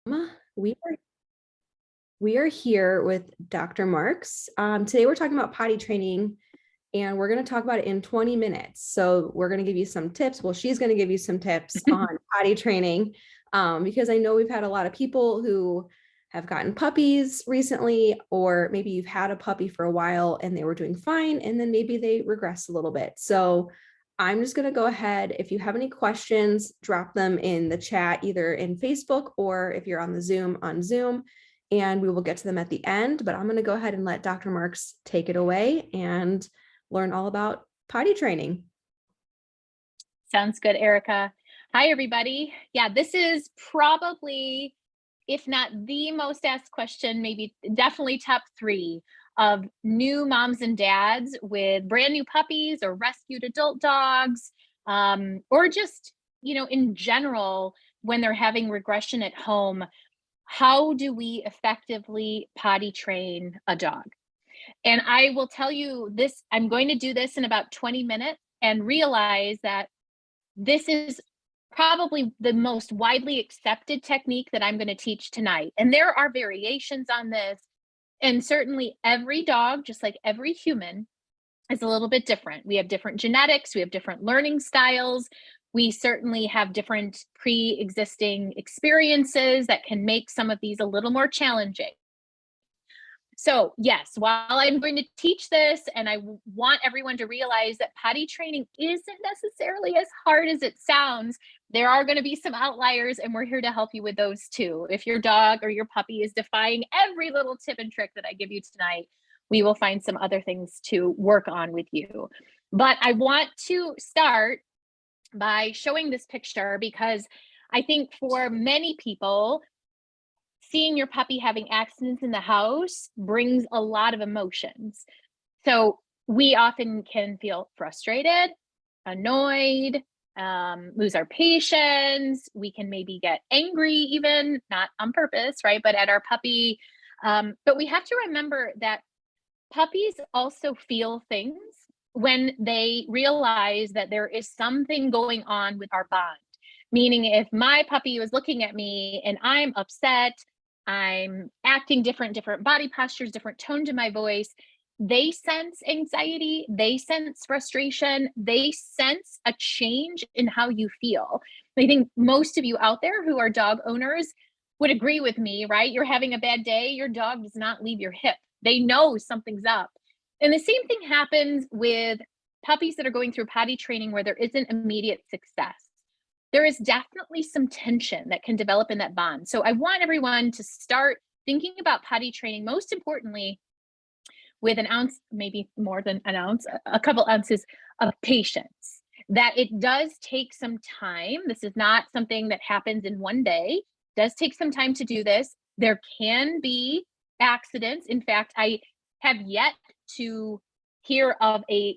We are we are here with Dr. Marks. Today we're talking about potty training, and we're going to talk about it in 20 minutes. So we're going to give you some tips. Well, she's going to give you some tips on potty training, because I know we've had a lot of people who have gotten puppies recently, or maybe you've had a puppy for a while and they were doing fine, and then maybe they regress a little bit. So I'm just going to go ahead. If you have any questions, drop them in the chat, either in Facebook or if you're on the Zoom on Zoom, and we will get to them at the end. But I'm going to go ahead and let Dr. Marks take it away and learn all about potty training. Sounds good, Erica. Hi, everybody. Yeah, this is probably, if not the most asked question, maybe definitely top 3 of new moms and dads with brand new puppies or rescued adult dogs, or just, in general, when they're having regression at home. How do we effectively potty train a dog? And I will tell you this, I'm going to do this in about 20 minutes and realize that this is probably the most widely accepted technique that I'm going to teach tonight. And there are variations on this. And certainly every dog, just like every human, is a little bit different. We have different genetics, we have different learning styles. We certainly have different pre-existing experiences that can make some of these a little more challenging. So yes, while I'm going to teach this, and I want everyone to realize that potty training isn't necessarily as hard as it sounds, there are going to be some outliers, and we're here to help you with those too. If your dog or your puppy is defying every little tip and trick that I give you tonight, we will find some other things to work on with you. But I want to start by showing this picture because I think for many people, seeing your puppy having accidents in the house brings a lot of emotions. So we often can feel frustrated, annoyed, lose our patience. We can maybe get angry, even not on purpose, right? But at our puppy. But we have to remember that puppies also feel things when they realize that there is something going on with our bond. Meaning, if my puppy was looking at me and I'm upset, I'm acting different body postures, different tone to my voice, they sense anxiety, they sense frustration, they sense a change in how you feel. I think most of you out there who are dog owners would agree with me, right? You're having a bad day, your dog does not leave your hip. They know something's up. And the same thing happens with puppies that are going through potty training where there isn't immediate success. There is definitely some tension that can develop in that bond. So I want everyone to start thinking about potty training, most importantly, with an ounce, maybe more than an ounce, a couple ounces of patience. That it does take some time. This is not something that happens in one day. It does take some time to do this. There can be accidents. In fact, I have yet to hear of a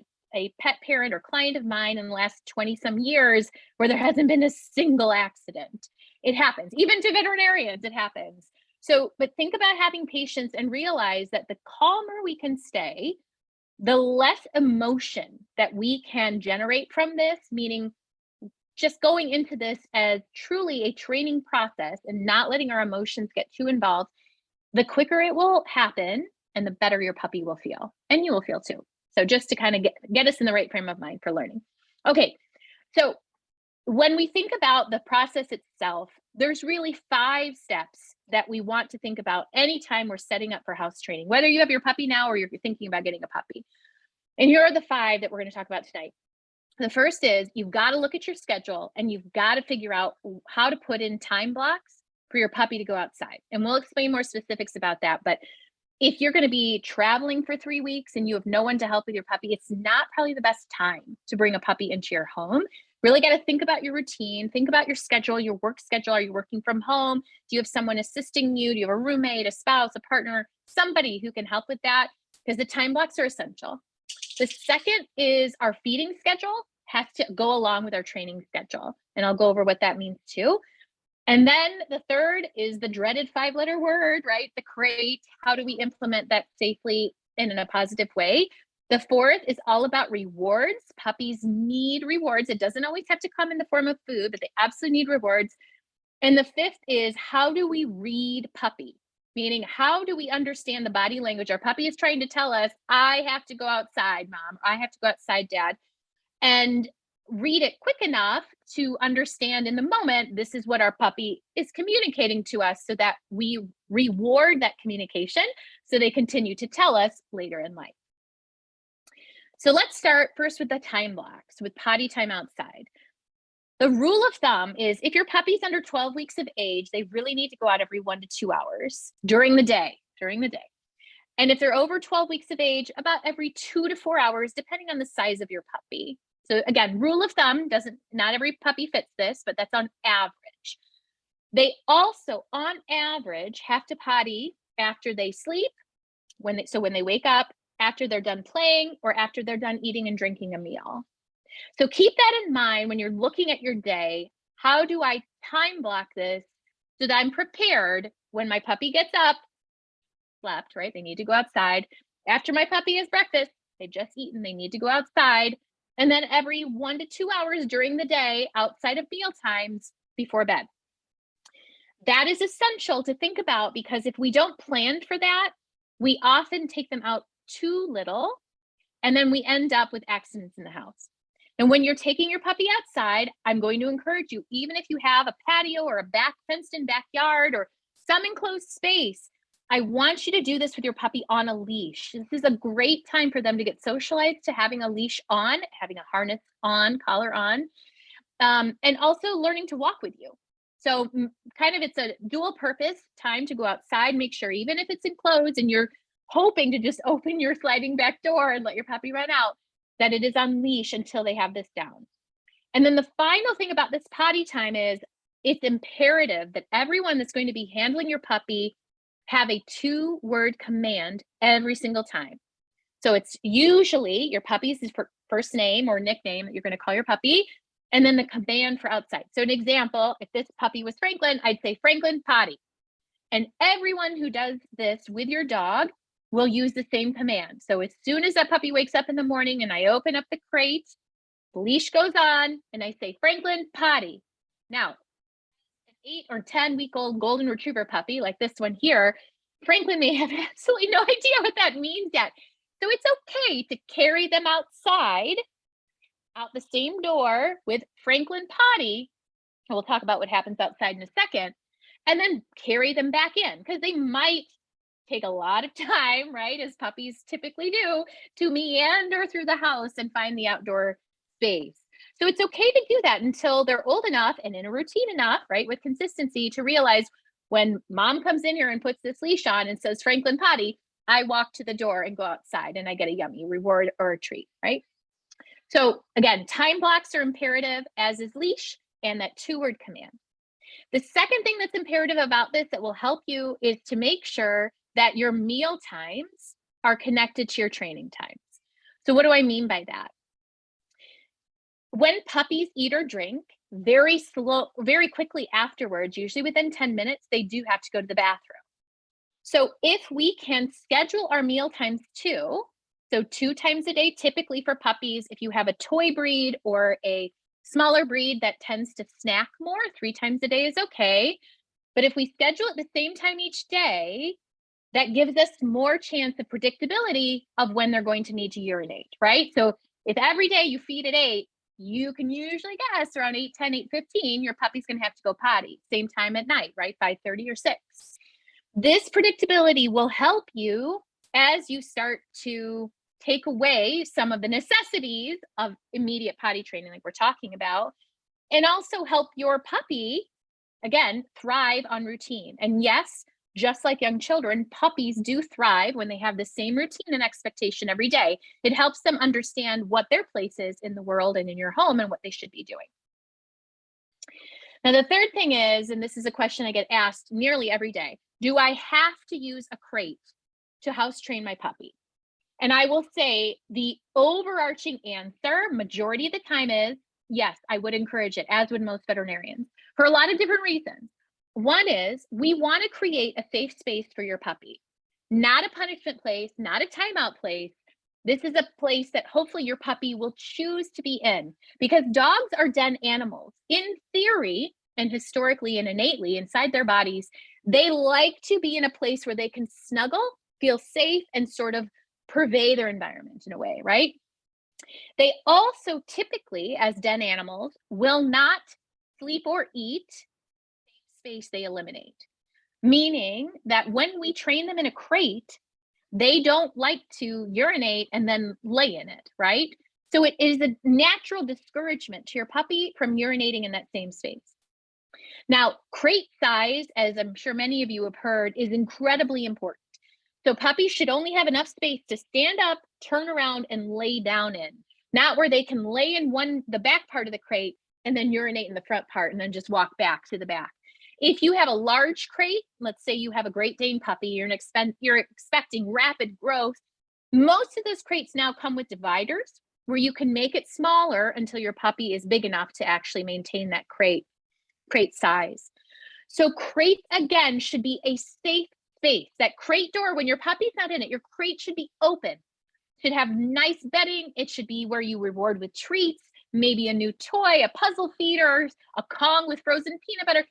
pet parent or client of mine in the last 20 some years where there hasn't been a single accident. It happens. Even to veterinarians, it happens. So, but think about having patience and realize that the calmer we can stay, the less emotion that we can generate from this, meaning just going into this as truly a training process and not letting our emotions get too involved, the quicker it will happen and the better your puppy will feel, and you will feel too. So just to kind of get us in the right frame of mind for learning. Okay, so when we think about the process itself, there's really 5 steps that we want to think about anytime we're setting up for house training, whether you have your puppy now or you're thinking about getting a puppy. And here are the 5 that we're going to talk about tonight. The first is you've got to look at your schedule and you've got to figure out how to put in time blocks for your puppy to go outside. And we'll explain more specifics about that. But if you're going to be traveling for 3 weeks and you have no one to help with your puppy, it's not probably the best time to bring a puppy into your home. Really got to think about your routine, think about your schedule, your work schedule. Are you working from home? Do you have someone assisting you? Do you have a roommate, a spouse, a partner, somebody who can help with that? Because the time blocks are essential. The second is our feeding schedule has to go along with our training schedule. And I'll go over what that means too. And then the third is the dreaded 5-letter word, right? The crate. How do we implement that safely and in a positive way? The fourth is all about rewards. Puppies need rewards. It doesn't always have to come in the form of food, but they absolutely need rewards. And the fifth is, how do we read puppy? Meaning, how do we understand the body language? Our puppy is trying to tell us, I have to go outside, mom. I have to go outside, dad. And read it quick enough to understand in the moment, this is what our puppy is communicating to us, so that we reward that communication so they continue to tell us later in life. So let's start first with the time blocks, with potty time outside. The rule of thumb is if your puppy's under 12 weeks of age, they really need to go out every 1 to 2 hours during the day. And if they're over 12 weeks of age, about every 2 to 4 hours, depending on the size of your puppy. So again, rule of thumb, not every puppy fits this, but that's on average. They also, on average, have to potty after they sleep, when they wake up, after they're done playing, or after they're done eating and drinking a meal. So keep that in mind when you're looking at your day. How do I time block this so that I'm prepared when my puppy gets up, slept, right? They need to go outside. After my puppy has breakfast, they've just eaten, they need to go outside. And then every 1 to 2 hours during the day, outside of meal times, before bed. That is essential to think about, because if we don't plan for that, we often take them out too little, and then we end up with accidents in the house. And when you're taking your puppy outside, I'm going to encourage you, even if you have a patio or a fenced-in backyard or some enclosed space, I want you to do this with your puppy on a leash. This is a great time for them to get socialized to having a leash on, having a harness on, collar on, and also learning to walk with you. So kind of it's a dual purpose time to go outside, make sure even if it's enclosed and you're hoping to just open your sliding back door and let your puppy run out, that it is on leash until they have this down. And then the final thing about this potty time is it's imperative that everyone that's going to be handling your puppy have a 2-word command every single time. So it's usually your puppy's first name or nickname that you're going to call your puppy, and then the command for outside. So an example, if this puppy was Franklin, I'd say, Franklin, potty. And everyone who does this with your dog will use the same command. So as soon as that puppy wakes up in the morning and I open up the crate, the leash goes on and I say, Franklin, potty. Now, an 8 or 10-week-old golden retriever puppy like this one here, Franklin may have absolutely no idea what that means yet. So it's okay to carry them outside, out the same door with Franklin, potty. And we'll talk about what happens outside in a second. And then carry them back in, because they might take a lot of time, right, as puppies typically do, to meander through the house and find the outdoor space. So it's okay to do that until they're old enough and in a routine enough, right, with consistency, to realize when mom comes in here and puts this leash on and says, Franklin, potty, I walk to the door and go outside and I get a yummy reward or a treat, right? So again, time blocks are imperative, as is leash and that 2-word command. The second thing that's imperative about this that will help you is to make sure that your meal times are connected to your training times. So what do I mean by that? When puppies eat or drink, very quickly afterwards, usually within 10 minutes, they do have to go to the bathroom. So if we can schedule our meal times too, so 2 times a day, typically for puppies, if you have a toy breed or a smaller breed that tends to snack more, 3 times a day is okay. But if we schedule it the same time each day, that gives us more chance of predictability of when they're going to need to urinate, right? So if every day you feed at 8, you can usually guess around 8:10, 8:15, your puppy's going to have to go potty. Same time at night, right? 5:30 or 6. This predictability will help you as you start to take away some of the necessities of immediate potty training like we're talking about, and also help your puppy, again, thrive on routine. And yes, just like young children, puppies do thrive when they have the same routine and expectation every day. It helps them understand what their place is in the world and in your home and what they should be doing. Now, the third thing is, and this is a question I get asked nearly every day, do I have to use a crate to house train my puppy? And I will say the overarching answer, majority of the time, is yes, I would encourage it, as would most veterinarians, for a lot of different reasons. One is we want to create a safe space for your puppy, not a punishment place, not a timeout place. This is a place that hopefully your puppy will choose to be in, because dogs are den animals. In theory, and historically and innately inside their bodies, they like to be in a place where they can snuggle, feel safe, and sort of purvey their environment in a way, right? They also typically, as den animals, will not sleep or eat space they eliminate, meaning that when we train them in a crate, they don't like to urinate and then lay in it, right? So it is a natural discouragement to your puppy from urinating in that same space. Now, crate size, as I'm sure many of you have heard, is incredibly important. So puppies should only have enough space to stand up, turn around, and lay down in, not where they can lay in the back part of the crate and then urinate in the front part and then just walk back to the back. If you have a large crate, let's say you have a Great Dane puppy, you're expecting rapid growth, most of those crates now come with dividers where you can make it smaller until your puppy is big enough to actually maintain that crate size. So crate, again, should be a safe space. That crate door, when your puppy's not in it, your crate should be open. Should have nice bedding. It should be where you reward with treats, maybe a new toy, a puzzle feeder, a Kong with frozen peanut butter,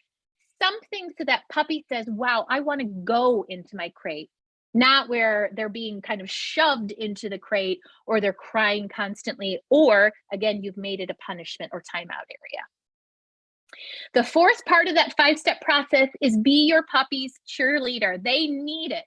something so that puppy says, wow, I want to go into my crate, not where they're being kind of shoved into the crate or they're crying constantly, or again, you've made it a punishment or timeout area. The fourth part of that 5-step process is be your puppy's cheerleader. They need it.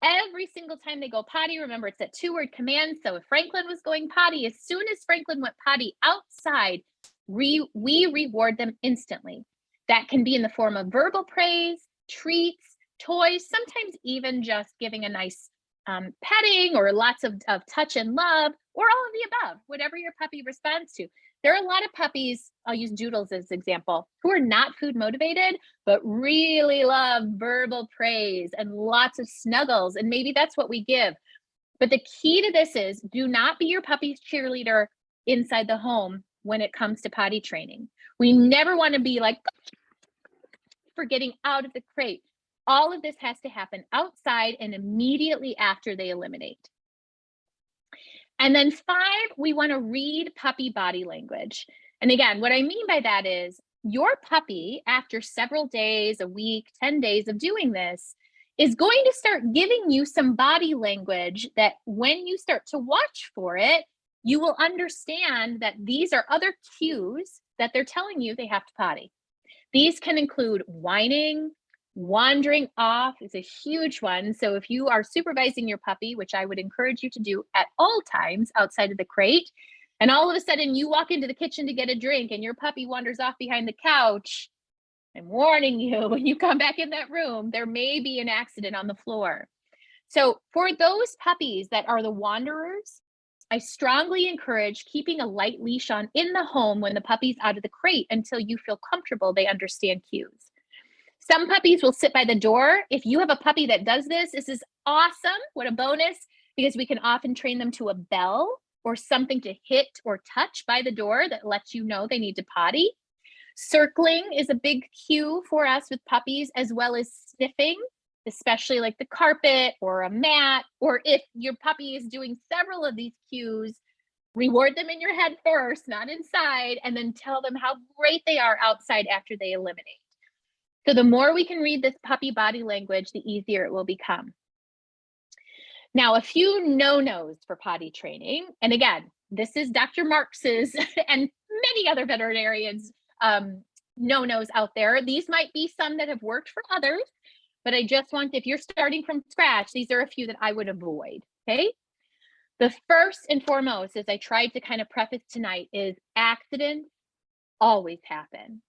Every single time they go potty, remember it's that 2-word command. So if Franklin was going potty, as soon as Franklin went potty outside, we reward them instantly. That can be in the form of verbal praise, treats, toys, sometimes even just giving a nice petting or lots of touch and love, or all of the above, whatever your puppy responds to. There are a lot of puppies, I'll use Doodles as an example, who are not food motivated, but really love verbal praise and lots of snuggles. And maybe that's what we give. But the key to this is do not be your puppy's cheerleader inside the home when it comes to potty training. We never want to be like for getting out of the crate. All of this has to happen outside and immediately after they eliminate. And then 5, we want to read puppy body language. And again, what I mean by that is your puppy, after several days, a week, 10 days of doing this, is going to start giving you some body language that when you start to watch for it, you will understand that these are other cues that they're telling you they have to potty. These can include whining, wandering off is a huge one. So if you are supervising your puppy, which I would encourage you to do at all times outside of the crate, and all of a sudden you walk into the kitchen to get a drink and your puppy wanders off behind the couch, I'm warning you, when you come back in that room, there may be an accident on the floor. So for those puppies that are the wanderers, I strongly encourage keeping a light leash on in the home when the puppy's out of the crate until you feel comfortable they understand cues. Some puppies will sit by the door. If you have a puppy that does this, this is awesome. What a bonus, because we can often train them to a bell or something to hit or touch by the door that lets you know they need to potty. Circling is a big cue for us with puppies, as well as sniffing, especially like the carpet or a mat, or if your puppy is doing several of these cues, reward them in your head first, not inside, and then tell them how great they are outside after they eliminate. So the more we can read this puppy body language, the easier it will become. Now, a few no-nos for potty training. And again, this is Dr. Marks's and many other veterinarians' no-nos out there. These might be some that have worked for others, but I just want, if you're starting from scratch, these are a few that I would avoid, okay? The first and foremost, as I tried to kind of preface tonight, is accidents always happen.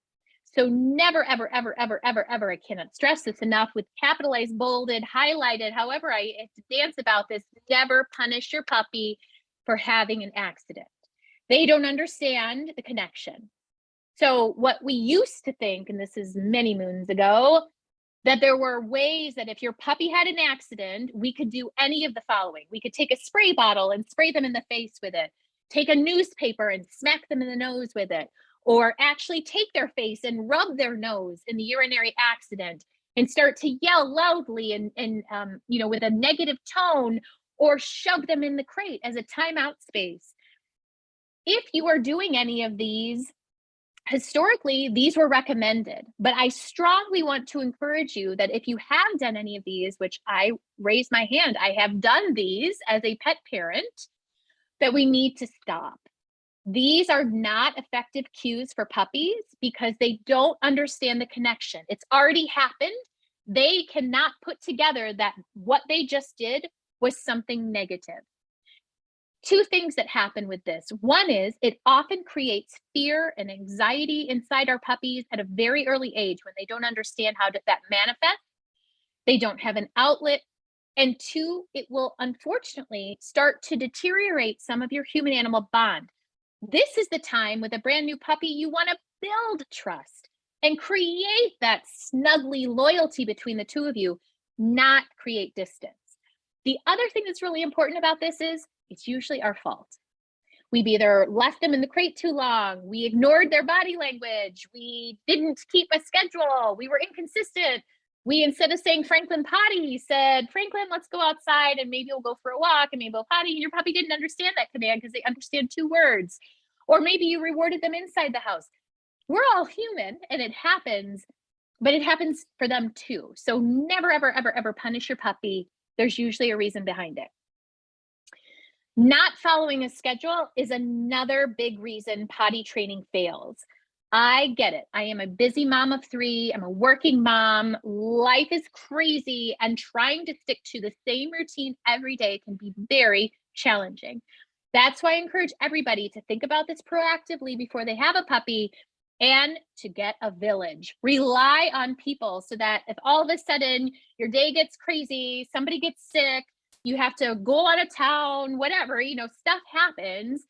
So never, ever, ever, ever, ever, ever, I cannot stress this enough, with capitalized, bolded, highlighted, however I dance about this, never punish your puppy for having an accident. They don't understand the connection. So what we used to think, and this is many moons ago, that there were ways that if your puppy had an accident, we could do any of the following. We could take a spray bottle and spray them in the face with it, take a newspaper and smack them in the nose with it, or actually take their face and rub their nose in the urinary accident and start to yell loudly and with a negative tone, or shove them in the crate as a timeout space. If you are doing any of these, historically, these were recommended, but I strongly want to encourage you that if you have done any of these, which I raise my hand, I have done these as a pet parent, that we need to stop. These are not effective cues for puppies because they don't understand the connection. It's already happened. They cannot put together that what they just did was something negative. Two things that happen with this. One is it often creates fear and anxiety inside our puppies at a very early age when they don't understand how that manifests. They don't have an outlet. And two, it will unfortunately start to deteriorate some of your human animal bond. This is the time with a brand new puppy, you want to build trust and create that snuggly loyalty between the two of you, not create distance. The other thing that's really important about this is it's usually our fault. We've either left them in the crate too long, we ignored their body language, we didn't keep a schedule, we were inconsistent. We, instead of saying Franklin potty, said, Franklin, let's go outside and maybe we'll go for a walk and maybe we'll potty. And your puppy didn't understand that command because they understand 2 words. Or maybe you rewarded them inside the house. We're all human and it happens, but it happens for them too. So never, ever, ever, ever punish your puppy. There's usually a reason behind it. Not following a schedule is another big reason potty training fails. I get it. I am a busy mom of 3. I'm a working mom. Life is crazy, and trying to stick to the same routine every day can be very challenging. That's why I encourage everybody to think about this proactively before they have a puppy and to get a village. Rely on people so that if all of a sudden your day gets crazy, somebody gets sick, you have to go out of town, whatever, stuff happens.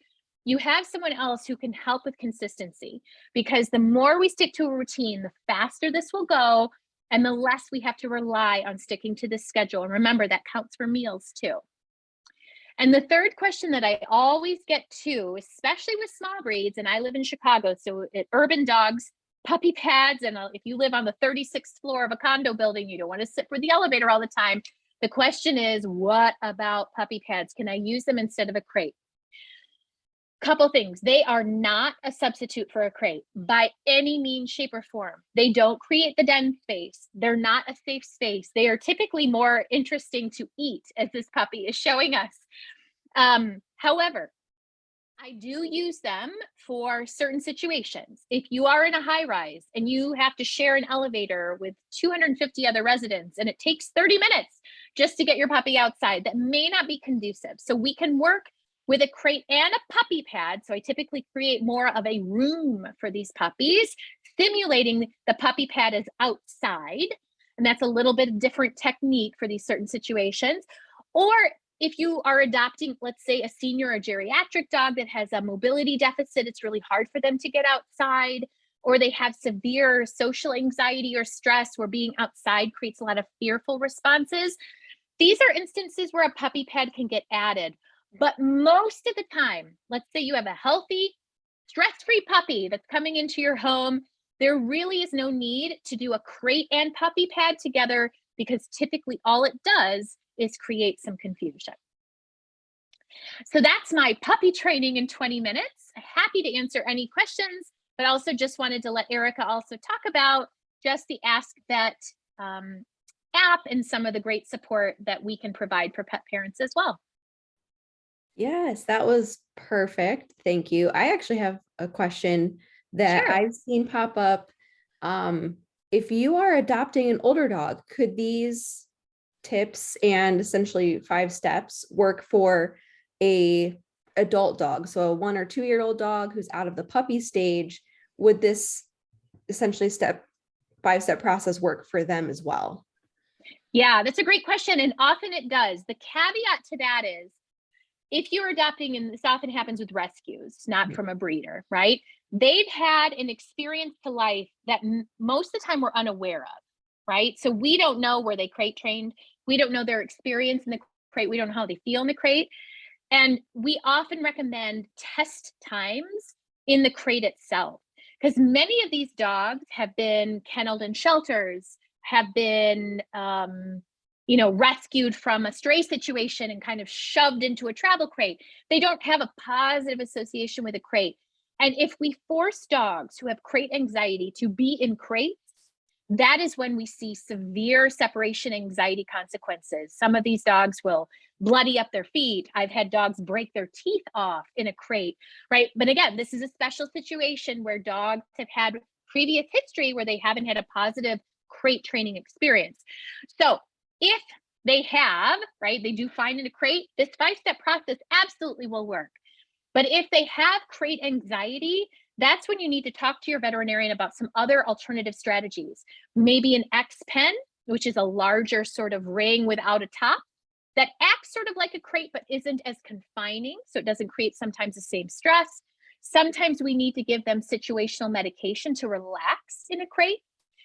You have someone else who can help with consistency, because the more we stick to a routine, the faster this will go and the less we have to rely on sticking to the schedule. And remember, that counts for meals too. And the third question that I always get to, especially with small breeds, and I live in Chicago, so at urban dogs, puppy pads, and if you live on the 36th floor of a condo building, you don't want to sit for the elevator all the time. The question is, what about puppy pads? Can I use them instead of a crate? Couple things. They are not a substitute for a crate by any means, shape, or form. They don't create the den space. They're not a safe space. They are typically more interesting to eat, as this puppy is showing us. However, I do use them for certain situations. If you are in a high rise and you have to share an elevator with 250 other residents and it takes 30 minutes just to get your puppy outside, that may not be conducive. So we can work with a crate and a puppy pad. So I typically create more of a room for these puppies, simulating the puppy pad is outside. And that's a little bit different technique for these certain situations. Or if you are adopting, let's say, a senior or geriatric dog that has a mobility deficit, it's really hard for them to get outside, or they have severe social anxiety or stress where being outside creates a lot of fearful responses. These are instances where a puppy pad can get added. But most of the time, let's say you have a healthy, stress-free puppy that's coming into your home, there really is no need to do a crate and puppy pad together, because typically all it does is create some confusion. So that's my puppy training in 20 minutes. Happy to answer any questions, but also just wanted to let Erica also talk about just the AskVet app and some of the great support that we can provide for pet parents as well. Yes, that was perfect. Thank you. I actually have a question that Sure. I've seen pop up. If you are adopting an older dog, could these tips and essentially 5 steps work for a adult dog? So a 1 or 2-year-old dog who's out of the puppy stage, would this essentially 5-step process work for them as well? Yeah, that's a great question. And often it does. The caveat to that is, if you're adopting, and this often happens with rescues, not from a breeder, right? They've had an experience to life that most of the time we're unaware of, right? So we don't know where they crate trained. We don't know their experience in the crate. We don't know how they feel in the crate. And we often recommend test times in the crate itself, because many of these dogs have been kenneled in shelters, have been rescued from a stray situation and kind of shoved into a travel crate. They don't have a positive association with a crate. And if we force dogs who have crate anxiety to be in crates, that is when we see severe separation anxiety consequences. Some of these dogs will bloody up their feet. I've had dogs break their teeth off in a crate, right? But again, this is a special situation where dogs have had previous history where they haven't had a positive crate training experience. So if they have, right, they do fine in a crate, this 5-step process absolutely will work. But if they have crate anxiety, that's when you need to talk to your veterinarian about some other alternative strategies. Maybe an X pen, which is a larger sort of ring without a top that acts sort of like a crate, but isn't as confining. So it doesn't create sometimes the same stress. Sometimes we need to give them situational medication to relax in a crate.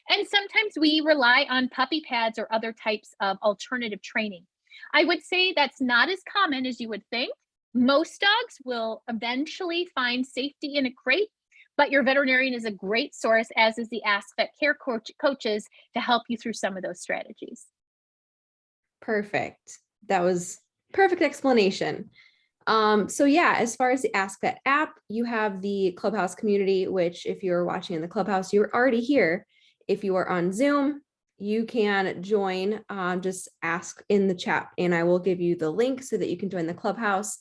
And sometimes we rely on puppy pads or other types of alternative training. I would say that's not as common as you would think. Most dogs will eventually find safety in a crate, but your veterinarian is a great source, as is the AskVet care coaches, to help you through some of those strategies. Perfect. That was perfect explanation. So yeah, as far as the AskVet app, you have the Clubhouse community, which if you're watching in the Clubhouse, you're already here. If you are on Zoom, you can join, just ask in the chat and I will give you the link so that you can join the Clubhouse.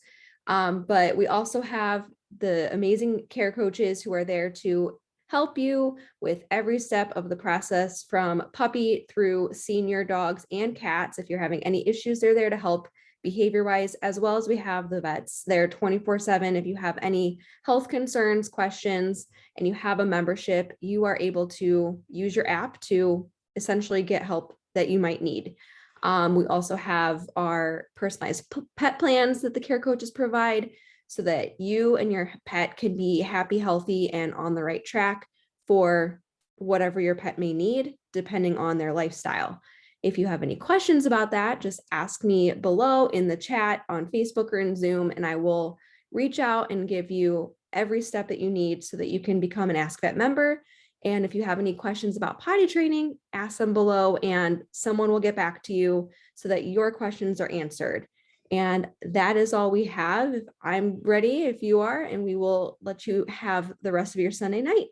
But we also have the amazing care coaches who are there to help you with every step of the process, from puppy through senior dogs and cats. If you're having any issues, they're there to help behavior wise, as well as we have the vets there 24/7. If you have any health concerns, questions, and you have a membership, you are able to use your app to essentially get help that you might need. We also have our personalized pet plans that the care coaches provide so that you and your pet can be happy, healthy, and on the right track for whatever your pet may need, depending on their lifestyle. If you have any questions about that, just ask me below in the chat on Facebook or in Zoom, and I will reach out and give you every step that you need so that you can become an AskVet member. And if you have any questions about potty training, ask them below and someone will get back to you so that your questions are answered. And that is all we have. I'm ready if you are, and we will let you have the rest of your Sunday night.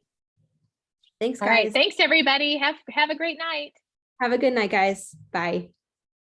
Thanks, guys. All right. Thanks, everybody. Have a great night. Have a good night, guys. Bye.